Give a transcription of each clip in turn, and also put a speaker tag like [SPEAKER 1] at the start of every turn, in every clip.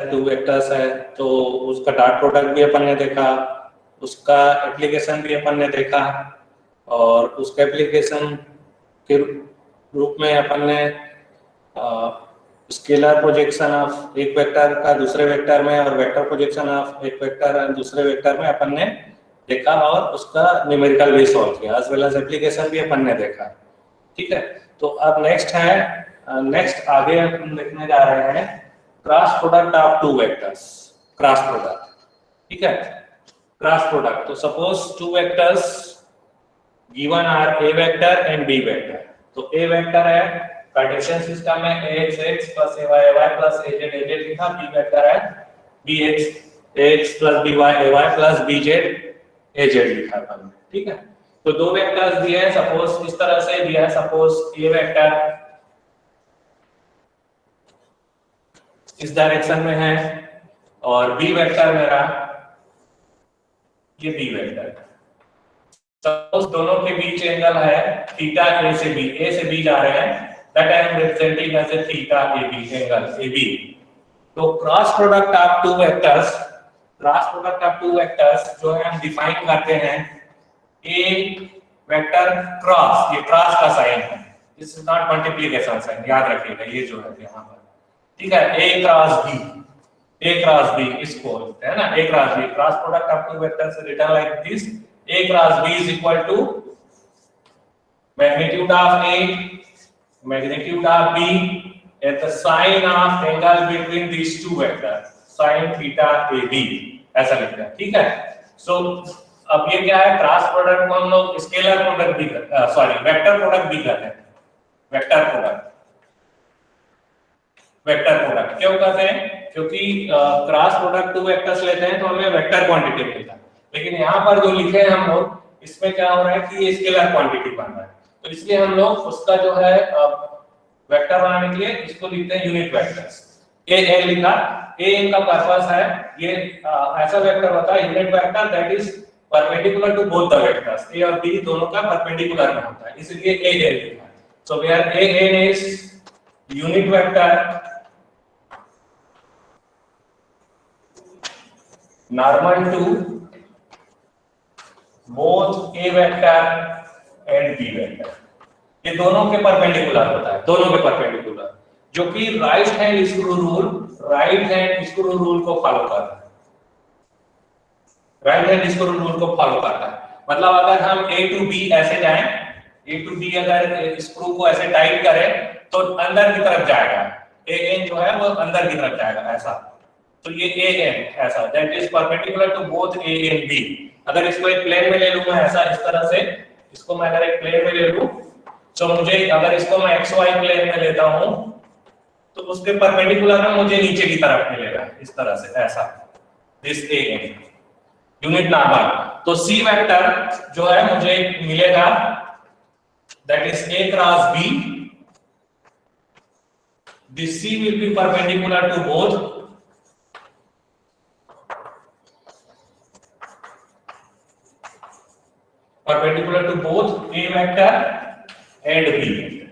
[SPEAKER 1] Two vectors है, तो उसका डॉट प्रोडक्ट भी अपन ने देखा, उसका एप्लीकेशन भी अपन ने देखा, और उसका एप्लीकेशन के रूप में अपन ने स्केलर प्रोजेक्शन ऑफ एक वेक्टर का दूसरे वेक्टर में और वेक्टर प्रोजेक्शन ऑफ एक वेक्टर दूसरे वेक्टर में अपन ने देखा, और उसका न्यूमेरिकल भी सॉल्व किया, एज वेल एज एप्लीकेशन भी अपन ने देखा। ठीक है, तो अब नेक्स्ट आगे हम देखने जा रहे हैं cross product of two vectors. Cross product, ठीक है, क्रॉस प्रोडक्ट। तो suppose two vectors given are A vector and B vector. तो ए वेक्टर है, कार्टेशियन सिस्टम में ax plus ay plus az लिखा, बी वेक्टर है bx plus by ay plus bz az लिखा अपन ने। ठीक है, तो दो वेक्टर्स दिए हैं, सपोज इस तरह से दिया है, सपोज ए वेक्टर इस डायरेक्शन में है और बी वेक्टर मेरा ये बी वेक्टर। सपोज दोनों के बीच एंगल है थीटा, ए से बी जा रहे हैं, that I am representing as a theta AB angle AB। तो cross product of two vectors जो है हम डिफाइन करते हैं ए वेक्टर क्रॉस, ये क्रॉस का साइन है, this is not multiplication sign, याद रखिएगा ये जो है यहाँ पर। ठीक है, ए क्रॉस बी इसको बोलते हैं ना, a cross b. Cross product of two vectors is written like this, a cross b is equal to magnitude of a, magnitude of b and the sine of angle between these two vectors, sin theta ab, ऐसा लिखते हैं। ठीक है, सो अब ये क्या है, cross product को हम लोग स्केलर प्रोडक्ट भी वेक्टर प्रोडक्ट भी करते हैं। वेक्टर प्रोडक्ट क्यों करते हैं? क्योंकि क्रॉस प्रोडक्ट टू वेक्टर्स लेते हैं तो हमें वेक्टर क्वांटिटी मिलता है, लेकिन यहाँ पर जो लिखे हैं हम लोग, इसमें क्या हो रहा है कि ये स्केलर क्वांटिटी बन रहा है, तो इसलिए हम लोग उसका जो है वेक्टर बनाने के लिए इसको लिखते हैं यूनिट वेक्टर्स। ए एन लिखा, ए एन का पर्पस है ये ऐसा वेक्टर होता है unit vector that is perpendicular to both the vectors, a और बी दोनों का परपेंडिकुलर में होता है, इसलिए ए एन लिखा। So where A N is unit vector normal to both A vector and B vector, ये दोनों के परपेंडिकुलर होता है, दोनों के परपेंडिकुलर, जो कि राइट हैंड स्क्रू रूल को फॉलो करता है। राइट हैंड स्क्रू रूल को फॉलो करता है, मतलब अगर हम ए टू बी ऐसे जाएं, ए टू बी अगर स्क्रू को ऐसे टाइट करें तो अंदर की तरफ जाएगा, ए एन जो है वो अंदर की तरफ जाएगा ऐसा, तो ये ए एन ऐसा, that is perpendicular to both A and B. अगर इसको एक प्लेन में ले लूं मैं ऐसा, इस तरह से इसको मैं अगर एक प्लेन में ले लूं, तो मुझे अगर इसको मैं एक्स वाई प्लेन में लेता हूं तो उसके परपेंडिकुलर में मुझे नीचे की तरफ मिलेगा इस तरह से ऐसा, this a n unit normal. तो सी वेक्टर जो है मुझे मिलेगा that is a cross b, this c will be perpendicular to both A vector and B vector,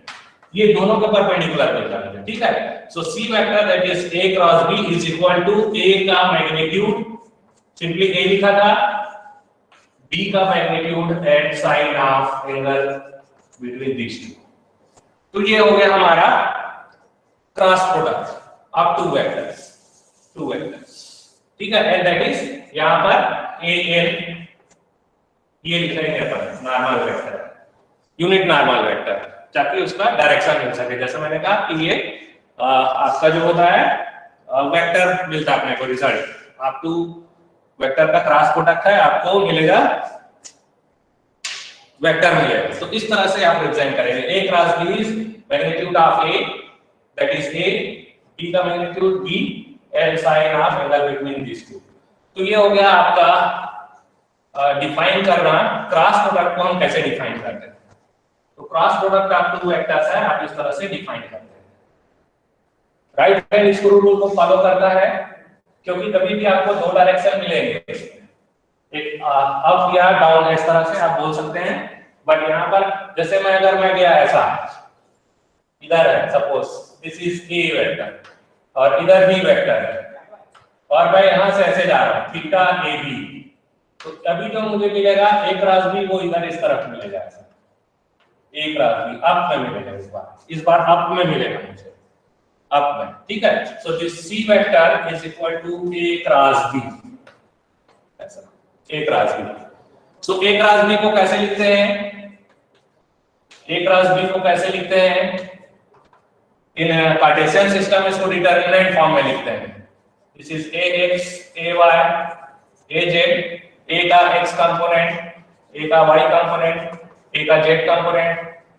[SPEAKER 1] ये दोनों के परपेंडिकुलर मिलता है। ठीक है, so c vector that is a cross b is equal to a का मैग्नीट्यूड, सिंपली ए लिखा था, बी का magnitude and sine of angle between these two. तो ये हो गया हमारा cross product of two vectors. ठीक है, एंड दैट इज यहां पर ए एन ये लिखेंगे अपन normal vector, unit normal vector, ताकि उसका डायरेक्शन मिल सके। जैसे मैंने कहा कि ये आपका जो होता है वेक्टर मिलता है अपने को रिजल्ट, आप टू वेक्टर का क्रॉस प्रोडक्ट है, आपको मिलेगा वेक्टर मिलेगा। तो इस तरह से आप रिप्रेजेंट करेंगे, a cross b is magnitude of a that is A, b का magnitude b and sine of angle between these two. तो ये हो गया आपका डिफाइन करना क्रॉस प्रोडक्ट को हम कैसे डिफाइन करते हैं। तो cross product of two vectors है, आप इस तरह से डिफाइन करते हैं। राइट हैंड स्क्रू रूल को फॉलो करता है, क्योंकि कभी भी आपको दो डायरेक्शन मिलेंगे, एक अप या डाउन, इस तरह से आप बोल सकते हैं। बट यहाँ पर जैसे अगर मैं गया ऐसा, इधर है suppose this is A vector और इधर बी वेक्टर है, और मैं यहां से ऐसे जा रहा हूं थीटा ए बी, तो अभी जो मुझे मिलेगा ए क्रॉस बी वो इधर इस तरफ मिलेगा, ए क्रॉस बी अप में मिलेगा, इस बार अप में मिलेगा मुझे, अप में, ठीक है। So this C vector is equal to A cross B, ऐसा A cross B. So A cross B को कैसे लिखते हैं, ए क्रॉस बी को कैसे लिखते हैं, इन कार्टेशियन सिस्टम में इसको डिटरमिनेंट फॉर्म में लिखते हैं। This is a x a y a z, a का x कंपोनेंट, ए का y कंपोनेंट, ए का z कंपोनेंट,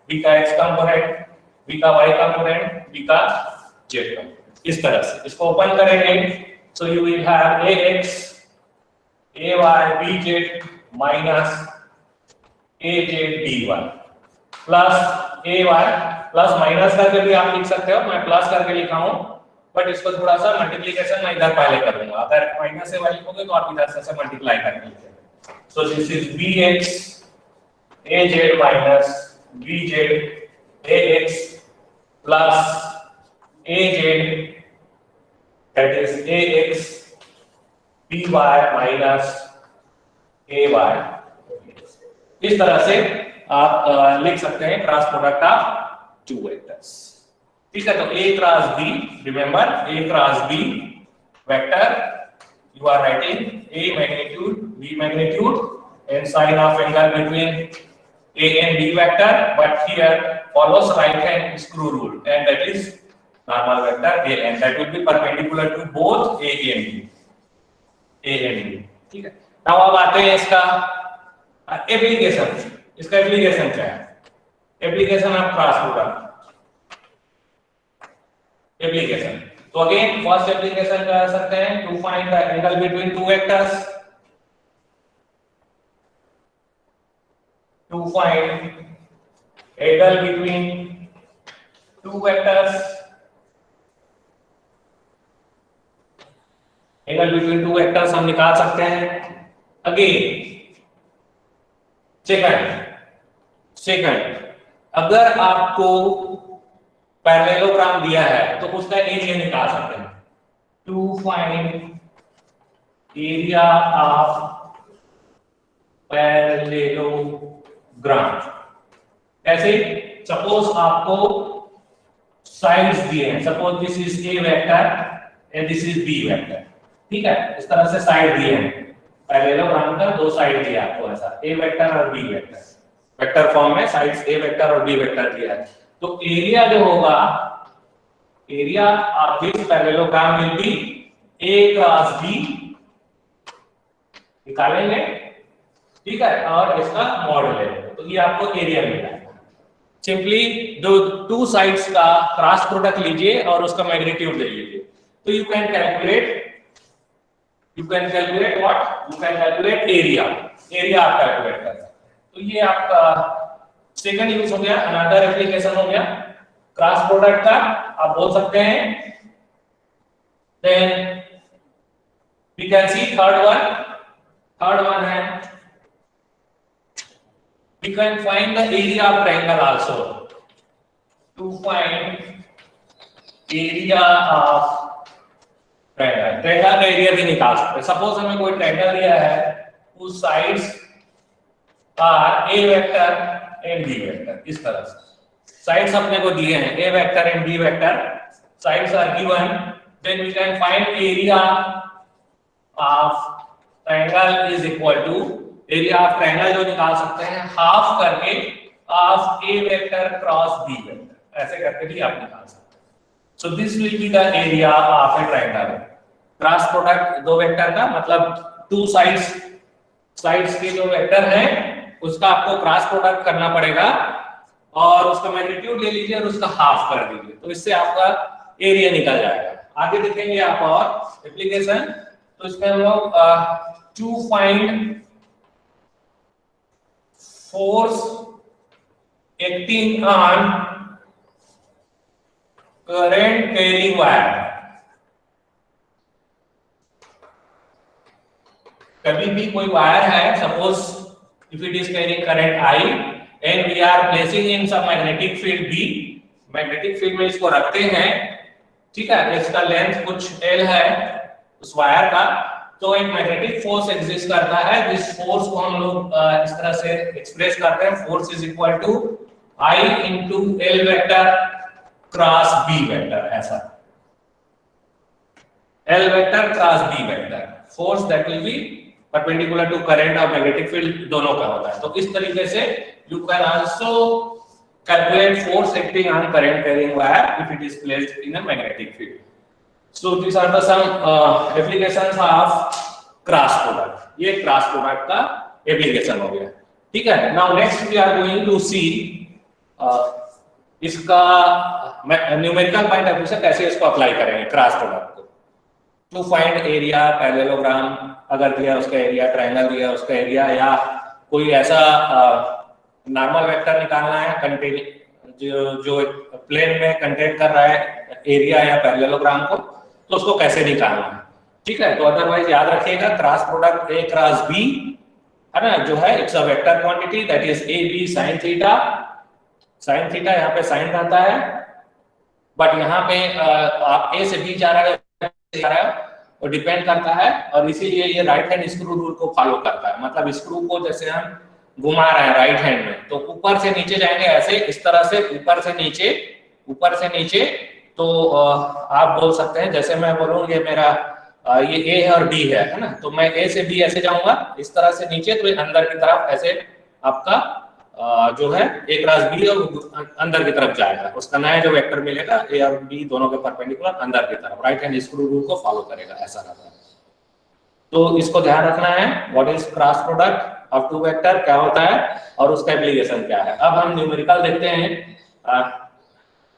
[SPEAKER 1] b का x कंपोनेंट, b का y कंपोनेंट, b का z कंपोनेंट, इस तरह से इसको ओपन करेंगे। सो you will have ax ay bz minus az dy plus ay, plus minus करके भी आप लिख सकते हो, मैं प्लस करके लिखा हूं, बट इसको थोड़ा सा मल्टीप्लिकेशन मैं इधर पहले कर दूंगा, अगर माइनस से वाई लिखोगे तो आप इधर से मल्टीप्लाई करके लिखेंगे। So this is bx az minus bz ax plus az that is ax by minus ay, इस तरह से आप लिख सकते हैं cross product of two vectors, ठीक है। तो a cross b, remember a cross b vector, you are writing a magnitude b magnitude and sign of angle between a and b vector, but here follows right hand screw rule and that is normal vector a and that will be perpendicular to both a and b, ठीक है। now अब आते हैं इसका application, इसका application क्या है, application of cross product application. तो अगेन फर्स्ट एप्लीकेशन क्या कर सकते हैं, to find the angle between two vectors, to find angle between two vectors, angle between two vectors हम निकाल सकते हैं। अगेन सेकंड अगर आपको पैरेललोग्राम दिया है तो उसका एरिया निकाल सकते हैं, to find area of parallelogram. कैसे, सपोज आपको साइड्स दिए हैं, suppose this is A vector and this is B vector, ठीक है, इस तरह से साइड दिए हैं, पैरेललोग्राम का दो साइड दिया आपको ऐसा, ए वेक्टर और बी वेक्टर, वेक्टर फॉर्म में साइड्स ए वेक्टर और बी वेक्टर दिया है। तो एरिया जो होगा, area of this parallelogram will be a cross b, निकालेंगे, ठीक है, और इसका मॉड लेंगे, तो ये आपको एरिया मिला। सिंपली दो टू साइड्स का क्रॉस प्रोडक्ट लीजिए और उसका मैग्नीट्यूड ले लीजिए, तो you can calculate what, you can calculate area आप कैलकुलेट कर सकते हैं। तो ये आपका सेकंड यूज हो गया, अनदर एप्लीकेशन हो गया क्रॉस प्रोडक्ट का, आप बोल सकते हैं। Then we can see third one है, we can find the area of triangle also, to find area of triangle का एरिया भी निकाल सकते हैं। सपोज हमें कोई ट्रायंगल दिया है, उस sides are A vector and B vector, इस तरह से साइड्स अपने को दिए हैं, ए vector and B vector, sides are given, then we can find area of triangle is equal to, area of triangle जो निकाल सकते हैं हाफ करके of a vector cross b vector, ऐसे करके भी आप निकाल सकते हैं। So this will be the area of a triangle, cross product दो वेक्टर का, मतलब टू साइड्स के जो वेक्टर हैं उसका आपको क्रॉस प्रोडक्ट करना पड़ेगा और उसका मैग्नीट्यूड ले लीजिए और उसका हाफ कर दीजिए, तो इससे आपका एरिया निकल जाएगा। आगे देखेंगे आप और एप्लीकेशन, तो इसमें हम लोग to find force acting on current carrying wire, कभी भी कोई वायर है, suppose if it is carrying current I and we are placing in some magnetic field B, magnetic field में इसको रखते हैं, ठीक है, इसका लेंथ कुछ L है उस वायर का, तो एक मैग्नेटिक फोर्स एग्जिस्ट करता है, जिस फोर्स को हम लोग इस तरह से एक्सप्रेस करते हैं, force is equal to I into L vector cross B vector, ऐसा L vector cross B vector, force that will be perpendicular to current और मैग्नेटिक फील्ड दोनों का होता है। तो इस तरीके से you can also calculate force acting on current carrying wire if it is placed in a magnetic field. So these are the some applications of cross product. ये cross product का application हो गया, ठीक है। Now next we are going to see इसका numerical point of view से कैसे इसको अप्लाई करेंगे क्रॉस प्रोडक्ट को। टू फाइंड एरिया, पैरेललोग्राम अगर दिया उसका एरिया, ट्रायंगल दिया उसका एरिया, या कोई ऐसा नॉर्मल वेक्टर निकालना है कंटेन जो प्लेन में कंटेन कर रहा है एरिया या पैरेललोग्राम को, तो उसको कैसे निकालना है, ठीक है। तो अदरवाइज याद रखिएगा cross product A cross B है ना, जो है it's a vector quantity that is A B sine theta. Sine theta यहाँ पे साइन रहता है, बट यहाँ पे आप ए से बी जा रहा है और डिपेंड करता है, और इसीलिए ये राइट हैंड स्क्रू रूल को फॉलो करता है। मतलब स्क्रू को जैसे हम घुमा रहे हैं राइट हैंड में, तो ऊपर से नीचे जाएंगे ऐसे, इस तरह से ऊपर से नीचे। तो आप बोल सकते हैं, जैसे मैं बोलूँ ये मेरा ये ए है और बी है ना, तो मैं ए से बी ऐसे जाऊंगा इस तरह से नीचे, तो अंदर की तरफ ऐसे आपका जो है ए क्रॉस बी और अंदर की तरफ जाएगा, उसका नया जो वेक्टर मिलेगा ए और बी दोनों के परपेंडिकुलर अंदर की तरफ, राइट हैंड स्क्रू रूल को फॉलो करेगा, ऐसा रहता है। तो इसको ध्यान रखना है, what is cross product of two vector, क्या होता है और उसका एप्लीकेशन क्या है। अब हम न्यूमेरिकल देखते हैं,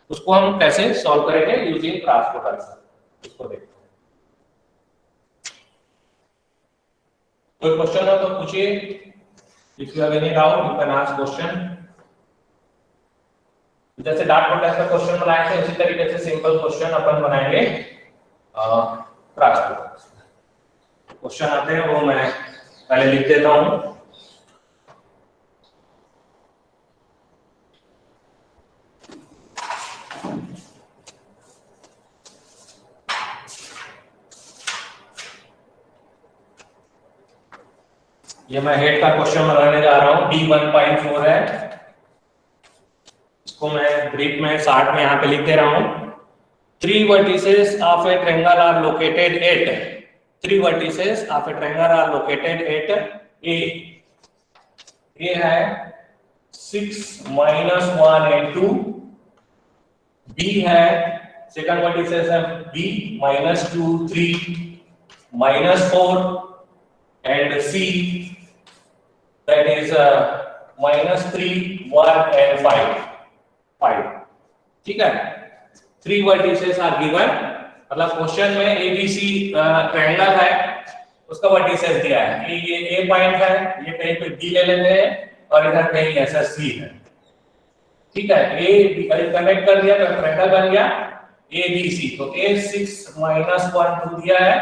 [SPEAKER 1] उसको हम कैसे सॉल्व करेंगे यूजिंग क्रॉस प्रोडक्ट, इसको देखते हैं। कोई क्वेश्चन हो तो पूछिए, if you have any doubt you can ask question. जैसे डॉट प्रोडक्ट का क्वेश्चन बनाए थे उसी तरीके से सिंपल क्वेश्चन अपन बनाएंगे क्रॉस प्रोडक्ट। क्वेश्चन आते हैं वो मैं पहले लिख देता हूं। ये मैं हेड का क्वेश्चन बनाने जा रहा हूं, D1.4 है, इसको मैं ब्रीफ में शॉर्ट में यहाँ पे लिख दे रहा हूं। 3 vertices of a triangle are located at, 3 vertices of a triangle are located at A है 6 - 1 and 2, B है सेकंड वर्टिसेस है B -2 3 -4 and C that is -3 1 and 5, ठीक है। 3 vertices are given, मतलब क्वेश्चन में ABC ट्रायंगल है, उसका vertices दिया है, ये A पॉइंट है, ये कहीं पे B ले लेते हैं और इधर कहीं ऐसा C है, ठीक है। A B कनेक्ट कर दिया तो ट्रायंगल बन गया ABC। तो A 6 - 1 2 दिया है,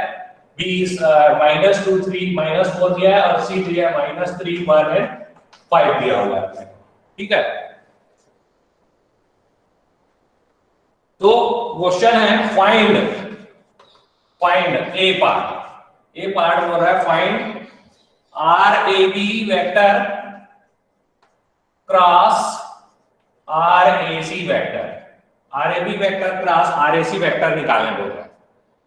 [SPEAKER 1] B is -2 3 -4 दिया है, और C दिया है -3 1 and 5 दिया हुआ है, ठीक है। तो क्वेश्चन है फाइंड ए पार्ट बोल रहा है find RAB vector cross RAC vector, RAB vector cross RAC vector निकालने बोल रहा है,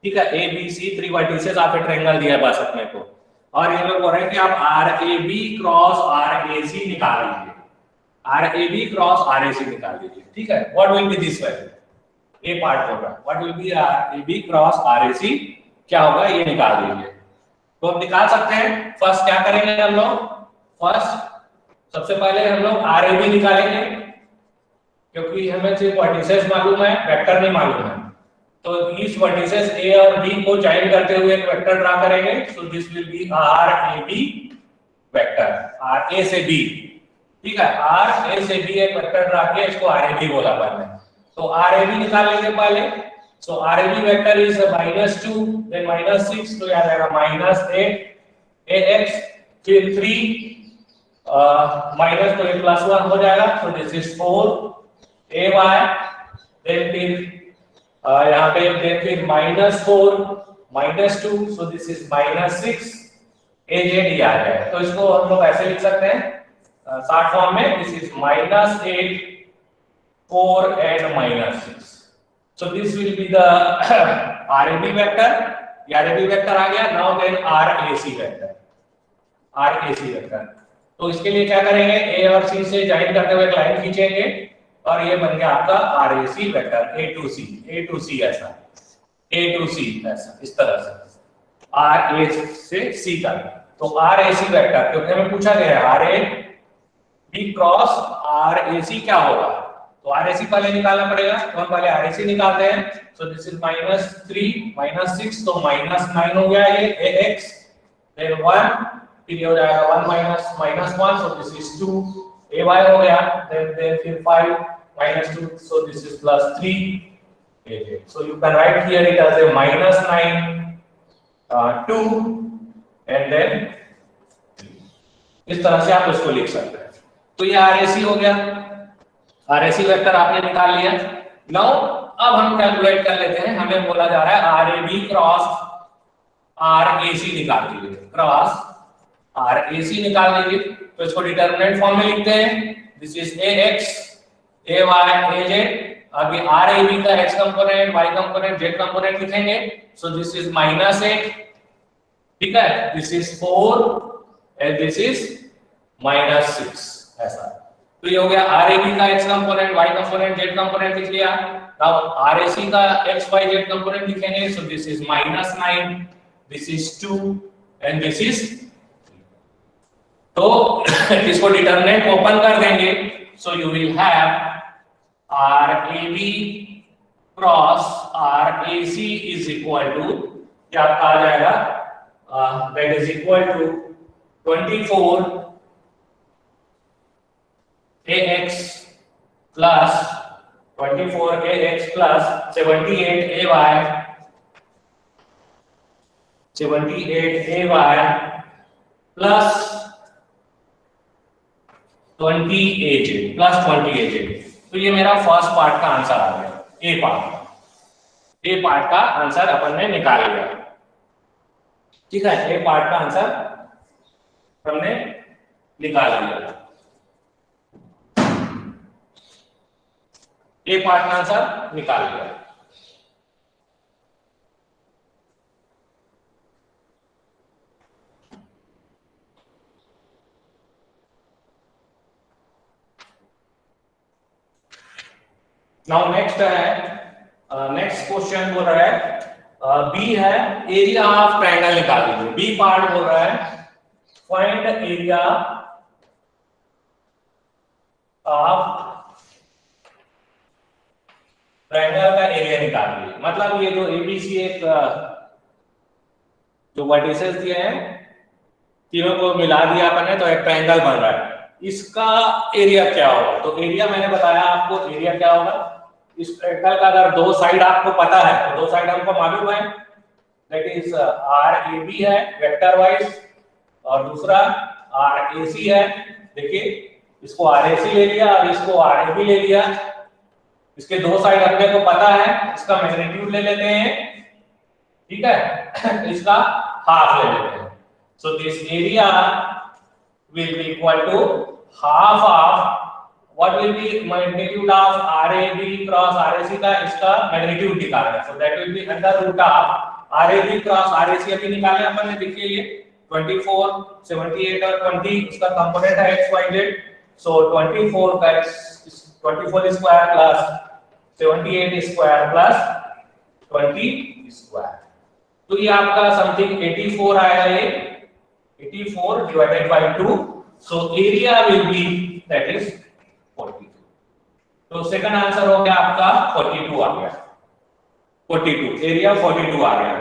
[SPEAKER 1] ठीक है। ABC 3 vertices of a triangle दिया है बस अपने को, और ये लोग बोल रहे हैं कि आप RAB क्रॉस RAC निकाल लीजिए, RAB क्रॉस RAC निकाल लीजिए, ठीक है। What will be this value, a part होगा, what will be RAB cross RAC, क्या होगा ये निकाल दीजिए। तो हम निकाल सकते हैं। फर्स्ट क्या करेंगे हम लोग, फर्स्ट सबसे पहले हम लोग RAB निकालेंगे, क्योंकि हमें सिर्फ वर्टिसेस मालूम है, वेक्टर नहीं मालूम है। तो इस वर्टिसेस A और B को ज्वाइन करते हुए एक वेक्टर ड्रा करेंगे, सो this will be RAB vector, A से B, ठीक है। A से B एक वेक्टर ड्रा किया, इसको RAB बोला पहले। तो RAB निकाल लेंगे पहले, सो RAB वेक्टर इज -2 देन -6, तो याद आएगा -8 AX, फिर 3 माइनस तो ये +1 हो जाएगा, तो दिस इज 4 AY, देन फिर यहाँ पे देन फिर -4 -2, so this is -6 AZ ये आ जाएगा। तो इसको हम लोग ऐसे लिख सकते हैं शॉर्ट फॉर्म में, this is -8 4 and -6, so this will be the RAB vector, RAB vector आ गया। now then RAC vector, तो इसके लिए क्या करेंगे, A और C से ज्वाइन करते हुए एक लाइन खींचेंगे और ये बन गया आपका RAC vector, A to C ऐसा, A to C ऐसा, इस तरह से RA से C तक। तो RAC वेक्टर क्योंकि हमें पूछा गया है RAB क्रॉस RAC क्या होगा, तो RAC पहले निकालना पड़ेगा, तो हम पहले RAC निकालते हैं। सो दिस इज -3 -6, तो -9 हो गया ये AX, देन 1, फिर ये हो जाएगा 1 -1, सो दिस इज 2, AY हो गया, देन फिर 5 -2, so this is +3 AJ। So you can write here it as a -9 2 and then इस तरह से आप इसको लिख सकते हैं। तो ये RAC हो गया, RAC वेक्टर आपने निकाल लिया। नाउ अब हम कैलकुलेट कर लेते हैं, हमें बोला जा रहा है RAB क्रॉस RAC निकाल दीजिए, क्रॉस RAC निकाल दीजिए। तो इसको डिटरमिनेंट फॉर्म में लिखते हैं, this is AX AY AZ। अभी RAB का X component Y component Z component लिखेंगे, सो दिस इज -8, ठीक है, this is 4 and this is -6 ऐसा। तो ये हो गया RAB का X component Y component Z component लिख लिया। अब RAC का X Y Z कंपोनेंट लिखेंगे, so this is -9, this is 2 and this is, तो इसको डिटरमिनेंट ओपन कर देंगे, so you will have RAB cross RAC is equal to क्या आ जाएगा, that is equal to 24 AX plus 24 AX plus 78 AY plus 20 AJ plus 20 AJ। तो ये मेरा फर्स्ट पार्ट का आंसर आ गया, ए पार्ट का आंसर अपन ने निकाल लिया, ठीक है, ए पार्ट का आंसर हमने निकाल लिया, ए पार्ट का आंसर निकाल लिया। नाउ नेक्स्ट है, नेक्स्ट क्वेश्चन बोल रहा है बी है एरिया ऑफ ट्रायंगल निकाल दीजिए। बी पार्ट बोल रहा है फाइंड एरिया ऑफ ट्रायंगल का एरिया निकाल दीजिए। मतलब ये जो एबीसी एक जो वर्टिसेस दिए हैं तीनों को मिला दिया अपन ने, तो एक ट्रायंगल बन रहा है, इसका एरिया क्या होगा। तो एरिया मैंने बताया आपको, एरिया क्या होगा, इस ट्रायंगल का अगर दो साइड आपको पता है तो दो साइड हमको मालूम है, दैट इज RAB है वेक्टर वाइज और दूसरा RAC है। देखिए इसको RAC ले लिया और इसको RAB ले लिया, इसके दो साइड अपने को पता है, इसका मैग्नीट्यूड ले लेते हैं, ठीक है, इसका हाफ ले लेते हैं। So this area will be equal to half of what will be magnitude of RAB cross RAC का, इसका मैग्नीट्यूड निकालना है, so that will be under root of RAB cross RAC अभी निकाले अपन ने। देखिए ये 24 78 और 20 उसका कंपोनेंट है x y z, so 24 का 24 square plus 78 square plus 20 square, तो ये आपका समथिंग 84 आया, ये 84 divided by 2, so area will be that is 42। तो सेकंड आंसर हो गया आपका 42 आ गया, 42 एरिया 42 आ गया।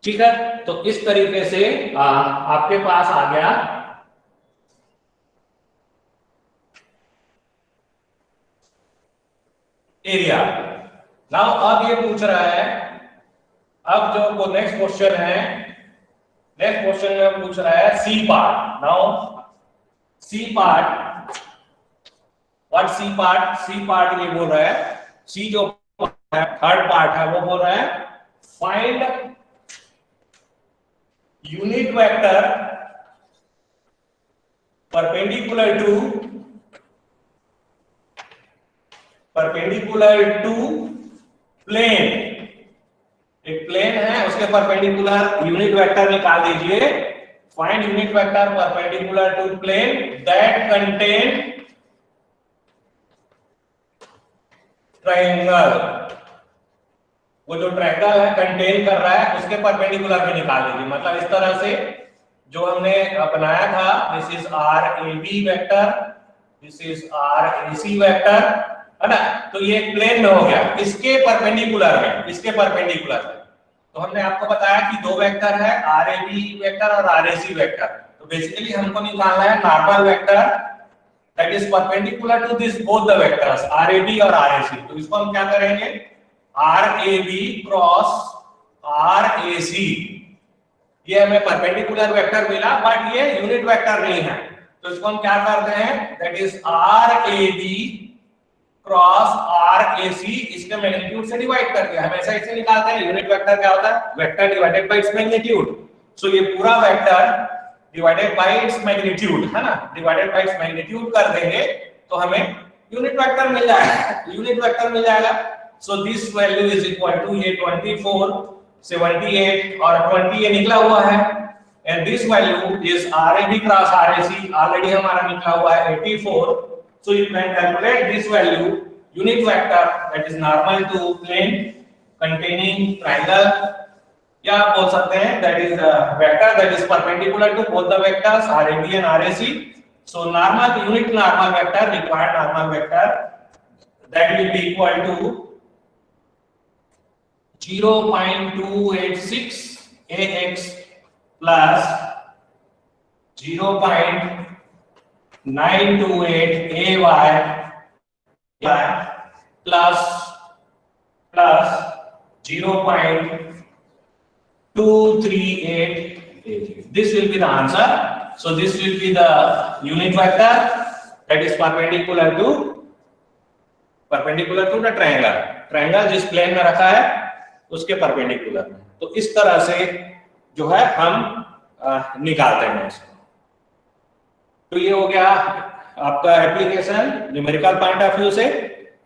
[SPEAKER 1] ठीक है, तो इस तरीके से आपके पास आ गया एरिया। नाउ अब ये पूछ रहा है, अब जो नेक्स्ट क्वेश्चन है, नेक्स्ट क्वेश्चन में पूछ रहा है C part. Now C part, what C part ये बोल रहा है, सी जो थर्ड पार्ट है वो बोल रहा है find unit vector perpendicular to plane. एक प्लेन है उसके परपेंडिकुलर यूनिट वेक्टर निकाल दीजिए। Find unit vector perpendicular to plane that contain triangle. वो जो ट्रायंगल है कंटेन कर रहा है उसके परपेंडिकुलर में निकाल दीजिए। मतलब इस तरह से जो हमने बनाया था, this is R A B vector, this is R A C vector, है ना। तो ये एक प्लेन में हो गया, इसके परपेंडिकुलर में, इसके परपेंडिकुलर में। तो हमने आपको बताया कि दो वेक्टर है, आर ए बी वेक्टर और आर ए सी वेक्टर। तो बेसिकली हमको निकालना है normal vector that is perpendicular to this both the vectors R A B और आर ए सी। तो इसको हम क्या करेंगे, R A B cross R A C, ये हमें परपेंडिकुलर वेक्टर मिला बट ये यूनिट वेक्टर नहीं है। तो इसको हम क्या करते हैं, that is R A B cross R A सी, इसके मैग्नीट्यूड से डिवाइड करके हमेशा इसे निकालते हैं। यूनिट वेक्टर क्या होता है, vector divided by its magnitude. So ये पूरा vector divided by its magnitude, है ना, डिवाइडेड बाय इट्स मैग्नीट्यूड कर देंगे तो हमें यूनिट वेक्टर मिल जाएगा, यूनिट वेक्टर मिल जाएगा। So this value is equal to ये 24 78 और 20 ये निकला हुआ है, and this value is RAB cross RAC already हमारा निकला हुआ है 84। So you can calculate this value unit vector that is normal to plane containing triangle, या आप बोल सकते हैं that is a vector that is perpendicular to both the vectors RAB and RAC. So normal unit normal vector, required normal vector, that will be equal to 0.286 AX plus 0.928 AY plus 0.238 AG. This will be the answer. So this will be the unit vector that is perpendicular to the triangle. Triangle जिस plane में रखा है उसके perpendicular में। तो इस तरह से जो है हम निकालते हैं इसको। तो ये हो गया आपका application numerical point of view से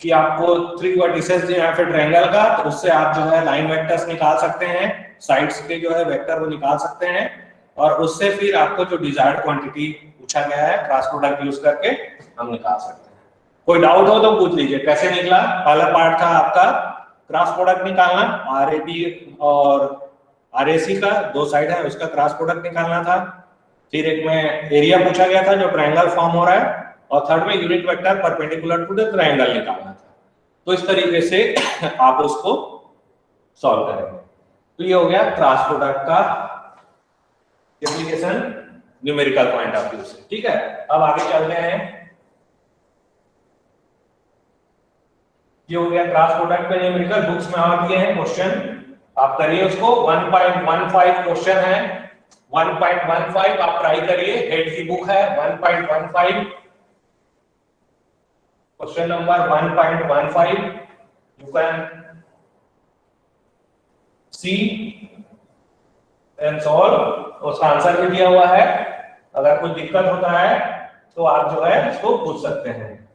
[SPEAKER 1] कि आपको 3 वर्टिसेस या फिर ट्रायंगल का, तो उससे आप जो है लाइन वेक्टर्स निकाल सकते हैं, साइड्स के जो है वेक्टर वो निकाल सकते हैं, और उससे फिर आपको जो डिजायर्ड क्वांटिटी पूछा गया है क्रॉस प्रोडक्ट यूज करके हम निकाल सकते हैं। कोई डाउट हो तो पूछ लीजिए। कैसे निकला, पहला पार्ट था आपका क्रॉस प्रोडक्ट निकालना, आरएबी और आरएसी का दो साइड है उसका क्रॉस प्रोडक्ट निकालना था। फिर एक में एरिया पूछा गया था जो ट्रायंगल फॉर्म हो रहा है, और थर्ड में unit vector perpendicular to the triangle निकालना था। तो इस तरीके से आप उसको सॉल्व करेंगे। तो ये हो गया क्रॉस प्रोडक्ट का application numerical point of view से। ठीक है, अब आगे चलते हैं। ये हो गया क्रॉस प्रोडक्ट का न्यूमेरिकल, बुक्स में आ दिए हैं क्वेश्चन, आप करिए उसको। 1.15 क्वेश्चन है, 1.15 आप ट्राई करिए, हेड की बुक है 1.15, question number 1.15 you can see and solve. उसका आंसर भी दिया हुआ है, अगर कोई दिक्कत होता है तो आप जो है इसको पूछ सकते हैं।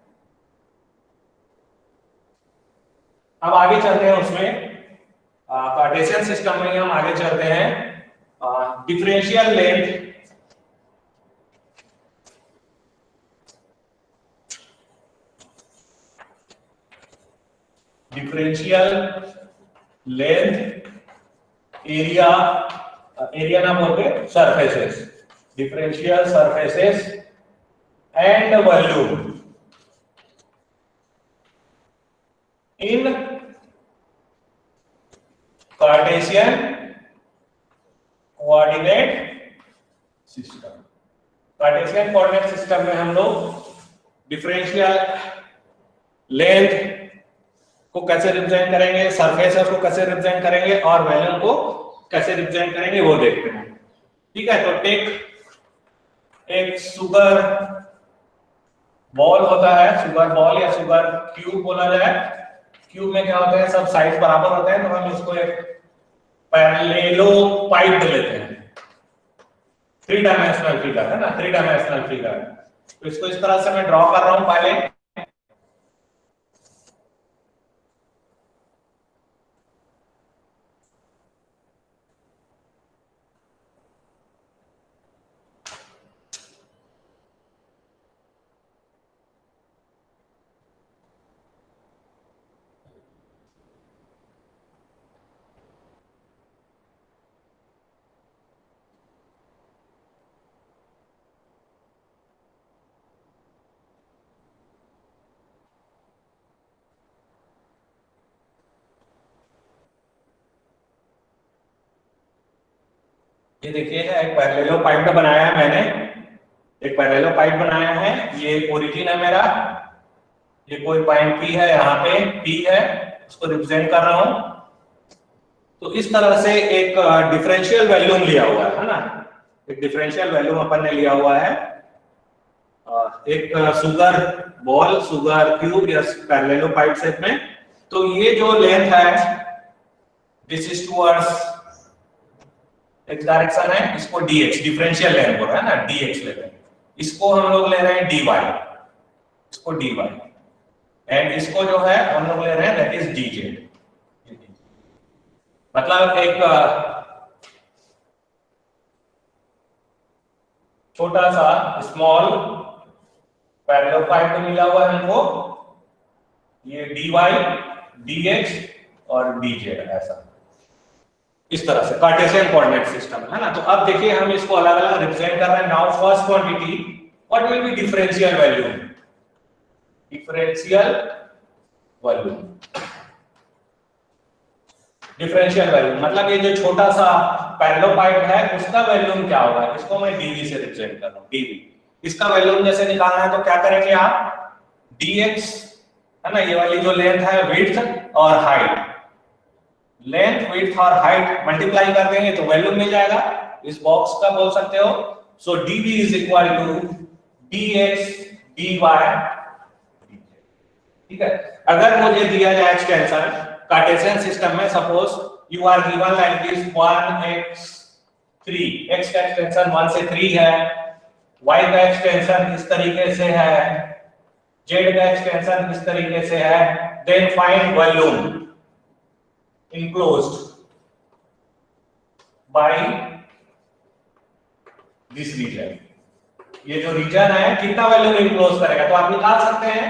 [SPEAKER 1] अब आगे चलते हैं उसमें कार्टेशियन सिस्टम में हम आगे चलते हैं। डिफरेंशियल लेंथ एरिया ना बोलते surfaces, differential surfaces and volume in Cartesian coordinate system. Cartesian coordinate system में हम लोग डिफरेंशियल लेंथ को कैसे रिप्रेजेंट करेंगे, सरफेस को कैसे रिप्रेजेंट करेंगे और वॉल्यूम को कैसे रिप्रेजेंट करेंगे वो देखते हैं। ठीक है, तो टेक एक शुगर बॉल होता है, शुगर बॉल या शुगर क्यूब बोला जाए। क्यूब में क्या होता है, सब साइज बराबर होते हैं, तो हम इसको एक पैरेललोपाइड लेते हैं। 3 डायमेंशनल फिगर है ना, 3 डायमेंशनल फिगर। तो इसको इस तरह से मैं ड्रॉ कर रहा हूं पहले। ये देखिए एक पैरेललोपाइड बनाया है मैंने, एक पैरेललोपाइड बनाया है। ये ओरिजिन है मेरा, ये कोई पॉइंट पी है, यहाँ पे पी है, उसको रिप्रेजेंट कर रहा हूं। तो इस तरह से एक डिफरेंशियल वैल्यूम लिया हुआ है ना, एक डिफरेंशियल वैल्यूम अपन ने लिया हुआ है। एक शुगर बॉल, शुगर क्यूब या पैरेललोपाइड शेप में। तो ये जो लेंथ है, this is towards x direction है, इसको dx डिफरेंशियल लेंथ बोल रहा है ना, dx ले रहे हैं। इसको हम लोग ले रहे हैं dy, इसको dy, एंड इसको जो है हम लोग ले रहे हैं दैट इज dz। मतलब एक छोटा सा स्मॉल पैरेललोपाइड मिला हुआ है हमको, ये dy, dx और dz ऐसा, इस तरह से कार्टेशियन कोऑर्डिनेट सिस्टम है ना। तो अब देखिए हम इसको अलग अलग रिप्रेजेंट कर रहे हैं। Now first quantity, what will B differential value? Differential value, differential value मतलब ये जो छोटा सा पैरेललोपाइड है उसका वैल्यूम क्या होगा, इसको मैं dv से रिप्रेजेंट कर रहा हूं, dv। इसका वैल्यूम जैसे निकालना है तो क्या करेंगे आप, dx है ना, ये वाली जो लेंथ है विड्थ और हाइट, लेंथ विड्थ और हाइट मल्टीप्लाई कर देंगे तो वैल्यूम मिल जाएगा। इस बॉक्स का बोल सकते हो। So dv is equal to dx dy, ठीक है। अगर मुझे दिया जाए एक्सटेंशन कार्टेशियन सिस्टम में, suppose you are given like this 1x3, x का एक्सटेंशन 1 से 3 है, y का एक्सटेंशन इस तरीके से है, z का एक्सटेंशन इस तरीके से है, then find volume enclosed by this region। ये जो रीजन है कितना वॉल्यूम इनक्लोज करेगा तो आप निकाल सकते हैं,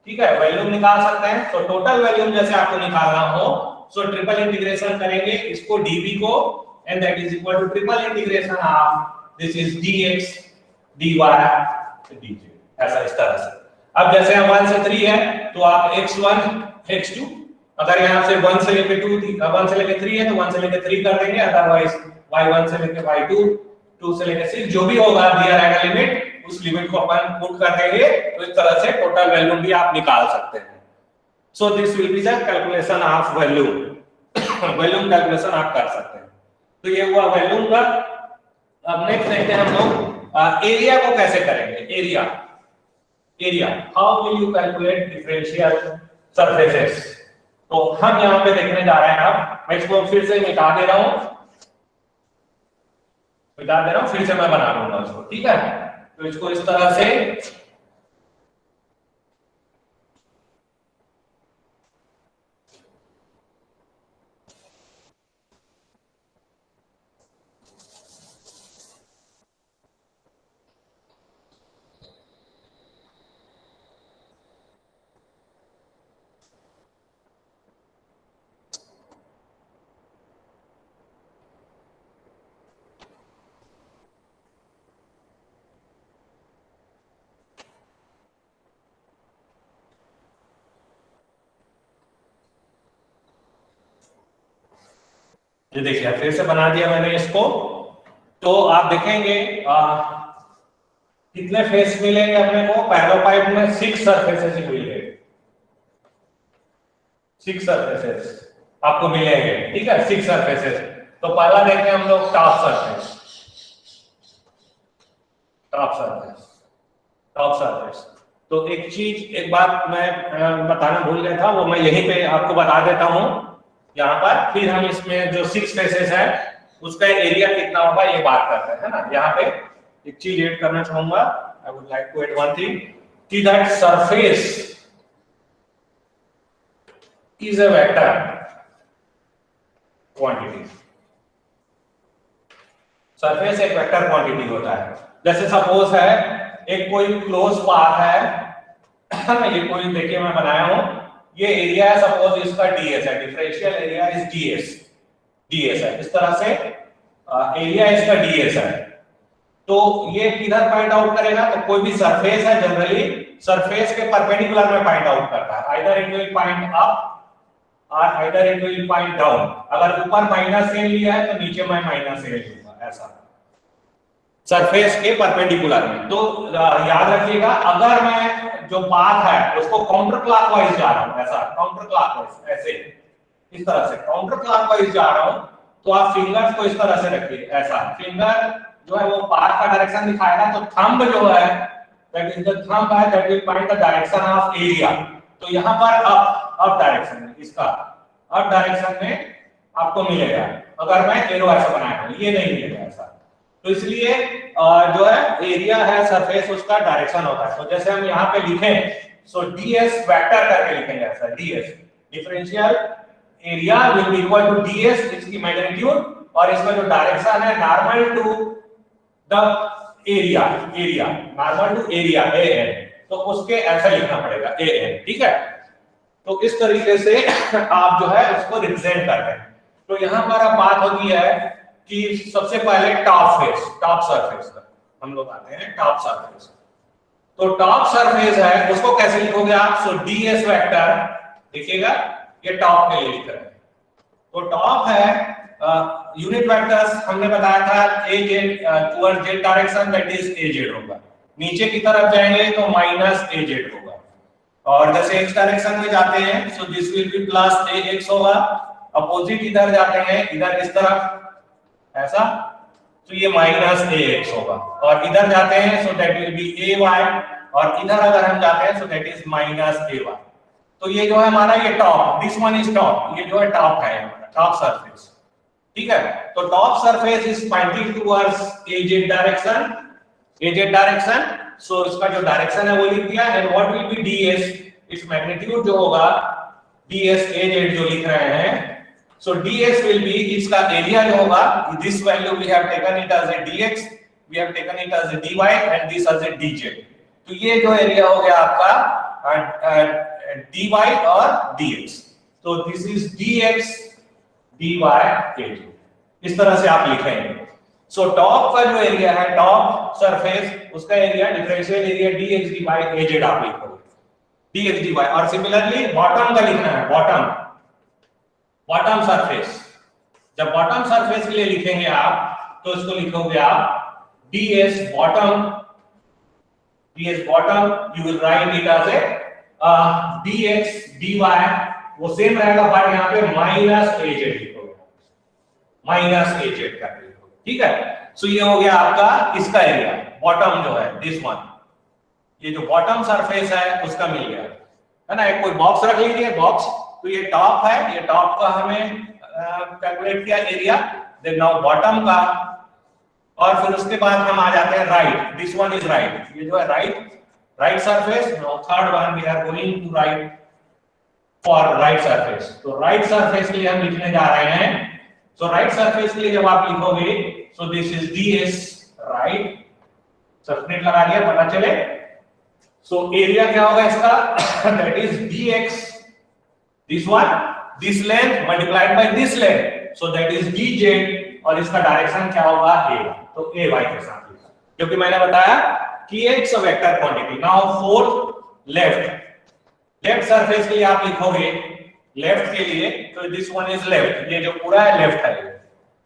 [SPEAKER 1] ठीक है, वॉल्यूम निकाल सकते हैं। तो टोटल वॉल्यूम जैसे आपको निकालना हो, सो ट्रिपल इंटीग्रेशन करेंगे इसको dv को, and that is equal to triple integration of this is dx dy dz, ऐसा इस तरह से। अब जैसे 1 से 3 है तो आप x1 x2, अगर यहां से 1 से लेके 2 थी, 1 से लेके 3 है तो 1 से लेके 3 कर देंगे, अदरवाइज y1 से लेके y2, 2 से लेके 6 जो भी होगा दिया रहेगा लिमिट, उस लिमिट को अपन पुट कर देंगे। तो इस तरह से टोटल वैल्यूम भी आप निकाल सकते हैं। So this will be the calculation of volume, volume calculation आप कर सकते हैं। तो ये हुआ वैल्यूम का। अब नेक्स्ट देखते हैं हम लोग एरिया को कैसे करेंगे। Area, area how will you calculate differential surfaces. तो हम यहां पे देखने जा रहे हैं। अब मैं इसको फिर से मिटा दे रहा हूं, फिर से मैं बना लूंगा इसको, ठीक है। तो इसको इस तरह से ये देखिए फिर से बना दिया मैंने इसको। तो आप देखेंगे कितने फेस मिलेंगे अपने को, पैरेललोपाइड में 6 सरफेसेस ही मिलेंगे, 6 सरफेसेस आपको मिलेंगे, ठीक है, 6 सरफेसेस। तो पहला देखें हम लोग top surface. Top surface, top surface. तो एक बात मैं बताना भूल गया था, वो मैं यहीं पे आपको बता देता हूँ यहाँ पर, फिर हम इसमें जो 6 फेसेस है उसका एरिया कितना होगा ये बात करते हैं, है ना। यहाँ पे एक चीज ऐड करना चाहूंगा, I would like to add one thing, कि that surface is a vector quantity। Surface एक वेक्टर क्वांटिटी होता है। जैसे सपोज है एक कोई क्लोज पाथ है ना, ये कोई देखिए मैं बनाया हूं, ये एरिया है सपोज इसका ds है, डिफरेंशियल एरिया इज ds है, इस तरह से एरिया इसका ds है। तो ये किधर पॉइंट आउट करेगा, तो कोई भी सरफेस है जनरली सरफेस के परपेंडिकुलर में पॉइंट आउट करता है, either it will point up और either it will point down. अगर ऊपर माइनस ए लिया है तो नीचे मैं माइनस ए लूंगा, ऐसा सरफेस के परपेंडिकुलर में। तो याद रखिएगा, अगर मैं जो पाथ है उसको काउंटर क्लॉकवाइज जा रहा हूं, ऐसा काउंटर क्लॉकवाइज, ऐसे इस तरह से काउंटर क्लॉकवाइज जा रहा हूं, तो आप फिंगर्स को इस तरह से रखिए, ऐसा फिंगर जो है वो पाथ का डायरेक्शन दिखाएगा। तो थंब जो है दैट इज द थंब है that will point the direction of area. तो यहां पर अप डायरेक्शन में, इसका अप डायरेक्शन में आपको मिलेगा, अगर मैं एरो ऐसा बनाया हूं, ये नहीं मिलेगा ऐसा। तो इसलिए जो है एरिया है सरफेस उसका डायरेक्शन होता है। तो जैसे हम यहाँ पे लिखें, सो ds वेक्टर करके लिखेंगे ऐसा, ds differential area will be equal to ds, इसकी मैग्नीट्यूड, और इसका जो डायरेक्शन है normal to the area, normal to area an, तो उसके ऐसा लिखना पड़ेगा an, ठीक है। तो इस तरीके से आप जो है उसको रिप्रेजेंट करते हैं। तो यहाँ पर अब बात होती है कि सबसे पहले टॉप सरफेस का हम लोग आते हैं, टॉप सरफेस। तो टॉप सरफेस है उसको कैसे लिखोगे आप, सो ds वेक्टर देखिएगा, ये टॉप के लिए लिख रहे हैं। तो टॉप है यूनिट वेक्टर्स हमने बताया था az towards z direction that is az होगा, नीचे की तरफ जाएंगे तो माइनस az होगा, और जैसे x डायरेक्शन में जाते हैं so this will B plus ax होगा, अपोजिट इधर जाते हैं इधर इस तरफ ऐसा, तो ये माइनस ax होगा, और इधर जाते हैं so that will B ay, और इधर अगर हम जाते हैं सो दैट इज माइनस ay। तो ये जो है हमारा ये top, this one is top, ये जो है टॉप है हमारा टॉप सरफेस, ठीक है। तो top surface is pointing towards az direction, so इसका जो डायरेक्शन है वो लिख दिया, and what will be ds, its magnitude जो होगा ds az जो लिख रहे हैं, सो ds विल बी, इसका एरिया जो होगा, this value we have taken it as a dx, we have taken it as a dy and this as a dz। तो ये जो एरिया हो गया आपका dy और dx, तो this is dx dy az, इस तरह से आप लिखेंगे। सो टॉप का जो एरिया है टॉप सरफेस, उसका area differential area dx dy az आप लिखोगे, dx dy। और सिमिलरली बॉटम का लिखना है, बॉटम सरफेस, जब बॉटम सरफेस के लिए लिखेंगे आप तो इसको लिखोगे आप ds bottom, you will write it as a dx dy, वो सेम रहेगा, बट यहाँ पे माइनस az लिखोगे, माइनस az करके लिखोगे, ठीक है। सो ये हो गया आपका इसका एरिया, बॉटम जो है दिस वन, ये जो बॉटम सरफेस है उसका मिल गया, है ना। एक कोई बॉक्स रख लीजिए, बॉक्स, तो ये टॉप है, ये टॉप का हमें कैलकुलेट किया एरिया, देन नाउ बॉटम का, और फिर उसके बाद हम आ जाते हैं right, this one is right, ये जो है right surface. Now third one we are going to write for right surface. तो राइट सरफेस के लिए हम लिखने जा रहे हैं, सो राइट सरफेस के लिए जब आप लिखोगे सो this is ds right, subnet लगा दिया पता चले। सो एरिया क्या होगा इसका, that is dx, this one, this length multiplied by this length, so that is dz, और इसका डायरेक्शन क्या होगा a, तो ay के साथ लिखा, क्योंकि मैंने बताया कि ये एक vector quantity. Now fourth left surface के लिए आप लिखोगे, लेफ्ट के लिए तो दिस वन इज लेफ्ट, ये जो पूरा है लेफ्ट है,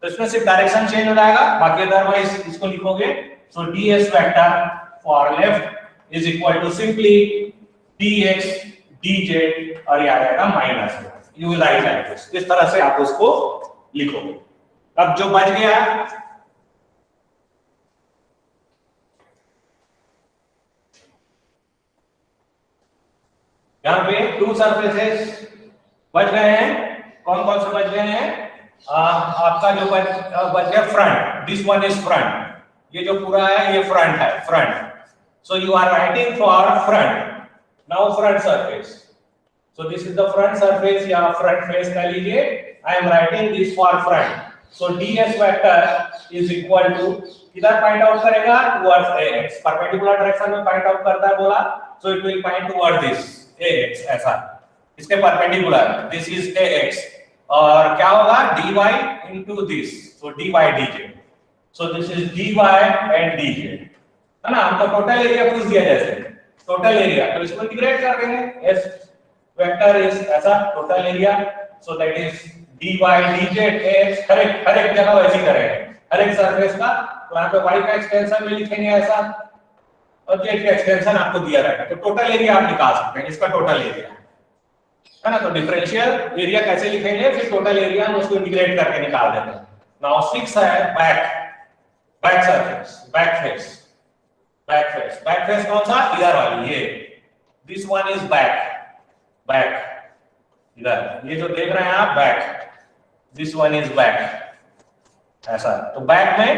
[SPEAKER 1] तो इसमें सिर्फ डायरेक्शन चेंज हो जाएगा, बाकी अदरवाइज इसको लिखोगे so ds vector for left is equal to simply dx dz, और ये आ जाएगा minus, you will write like this, इस तरह से आप उसको लिखोगे। अब जो बच गया यहाँ पे टू सरफेसेस बच गए हैं। कौन कौन से बच गए हैं? आपका जो बच गया front, this one is front, ये जो पूरा है ये फ्रंट है, front. So you are writing for front. Now front surface, so this is the front surface या फ्रंट फेस कह लीजिए। I am writing this for front. So ds vector is equal to, किधर point out करेगा? Towards ax, perpendicular direction में point out करता है बोला, so it will point toward this ax, ऐसा इसके परपेंडिकुलर, दिस इज ax, और क्या होगा? dy into this, so dy dz, so this is dy and dz, है ना। हमको टोटल एरिया पूछ दिया जैसे टोटल एरिया, तो इसको इंटीग्रेट कर देंगे। s वेक्टर इज ऐसा total area, so that is dy dz ax, हर एक जगह वैसे ही करेंगे, हर एक सरफेस का। तो यहाँ पे y का एक्सटेंशन में लिखेंगे ऐसा, और z का एक्सटेंशन आपको दिया रहेगा, तो टोटल एरिया आप निकाल सकते हैं, इसका टोटल एरिया है ना। तो डिफरेंशियल एरिया कैसे लिखेंगे? फिर टोटल एरिया हम उसको इंटीग्रेट करके निकाल देते हैं। नाउ 6 है बैक सरफेस, बैक फेस कौन सा? इधर वाली, ये दिस वन इज बैक इधर, ये जो देख रहे हैं आप back, this one is back, ऐसा। तो बैक में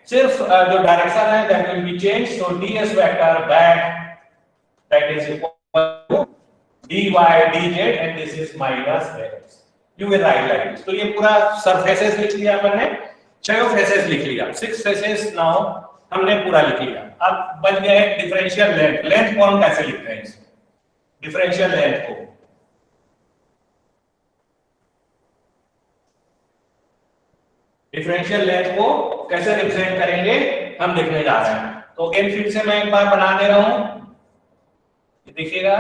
[SPEAKER 1] सिर्फ जो डायरेक्शन है that will be change, so ds vector back that is equal to dy dz and this is minus ax, you will write like this। तो ये पूरा surfaces लिख लिया अपन ने, 6 फेसेस लिख लिया, 6 फेसेस नाउ हमने पूरा लिख लिया। अब बन गया है डिफरेंशियल लेंथ। लेंथ को हम कैसे लिखते हैं? डिफरेंशियल लेंथ को कैसे रिप्रेजेंट करेंगे हम देखने जा रहे हैं। तो अगेन फिर से मैं एक बार बना दे रहा हूं, देखिएगा।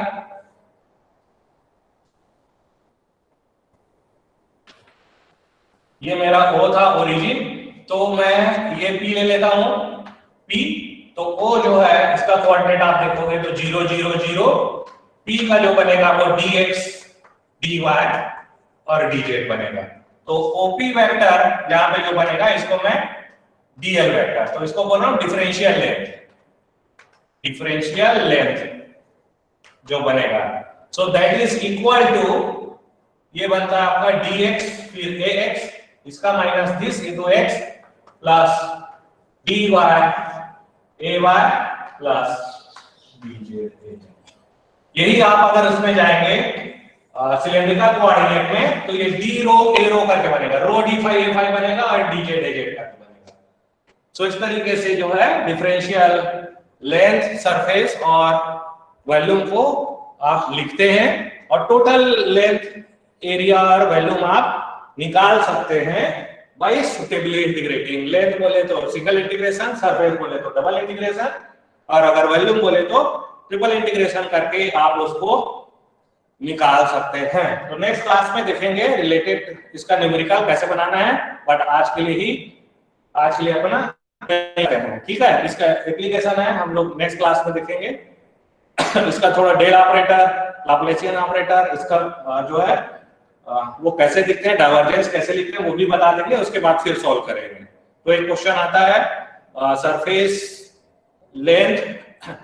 [SPEAKER 1] ये मेरा O था ओरिजिन, तो मैं ये P ले लेता हूं, P। तो O जो है इसका कोऑर्डिनेट आप देखोगे तो 0 0 0, P का जो बनेगा वो dx dy और dz बनेगा। तो OP वेक्टर यहाँ पे जो बनेगा इसको मैं dl वेक्टर, तो इसको बोल रहा हूं डिफरेंशियल लेंथ जो बनेगा। So that is equal to, ये बनता है आपका dx फिर ax, इसका minus this into x plus dy ay plus dz। यही आप अगर उसमें जाएंगे सिलेंड्रिकल कोऑर्डिनेट में, तो ये d रो a रो करके बनेगा, रो d phi a phi बनेगा और dz dz करके बनेगा। सो इस तरीके से जो है डिफरेंशियल लेंथ, सरफेस और वॉल्यूम को आप लिखते हैं, और टोटल लेंथ, एरिया और वॉल्यूम आप निकाल सकते हैं बाय सुटेबली इंटीग्रेटिंग। लेंथ बोले तो सिंगल इंटीग्रेशन, सरफेस बोले तो डबल इंटीग्रेशन, और अगर वॉल्यूम बोले तो ट्रिपल इंटीग्रेशन करके आप उसको निकाल सकते हैं। तो नेक्स्ट क्लास में देखेंगे रिलेटेड इसका न्यूमेरिकल कैसे बनाना है, बट आज के लिए अपना ठीक है। इसका एप्लीकेशन है हम लोग नेक्स्ट क्लास में देखेंगे। इसका थोड़ा डेल ऑपरेटर, लाप्लासियन ऑपरेटर, इसका जो है वो कैसे दिखते हैं, डाइवर्जेंस कैसे लिखते हैं वो भी बता देंगे, उसके बाद फिर सॉल्व करेंगे। तो एक क्वेश्चन आता है सरफेस लेंथ,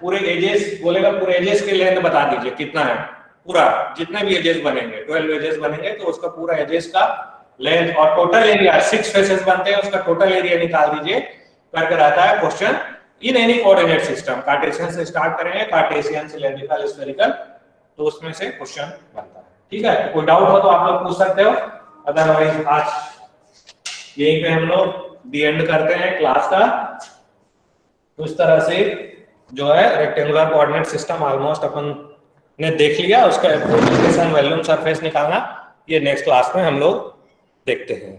[SPEAKER 1] पूरे एजेस बोलेगा, पूरे एजेस के लेंथ बता दीजिए कितना है, पूरा जितने भी एजेस बनेंगे 12 एजेस बनेंगे तो उसका पूरा एजेस का लेंथ, और टोटल एरिया 6 फेसेस बनते हैं उसका टोटल एरिया निकाल दीजिए करके रहता है question in any coordinate system. Cartesian से स्टार्ट करेंगे, कार्टेशियन, सिलेंड्रिकल, स्फेरिकल, तो उसमें से क्वेश्चन बनता है। ठीक है, कोई डाउट हो तो आप लोग पूछ सकते हो, अदरवाइज आज यहीं पे हम लोग दी एंड करते हैं क्लास का। तो इस तरह से जो है रेक्टेंगुलर कोऑर्डिनेट सिस्टम ऑलमोस्ट अपन ने देख लिया, उसका एप्लीकेशन वॉल्यूम सरफेस निकालना ये नेक्स्ट क्लास में हम लोग देखते हैं।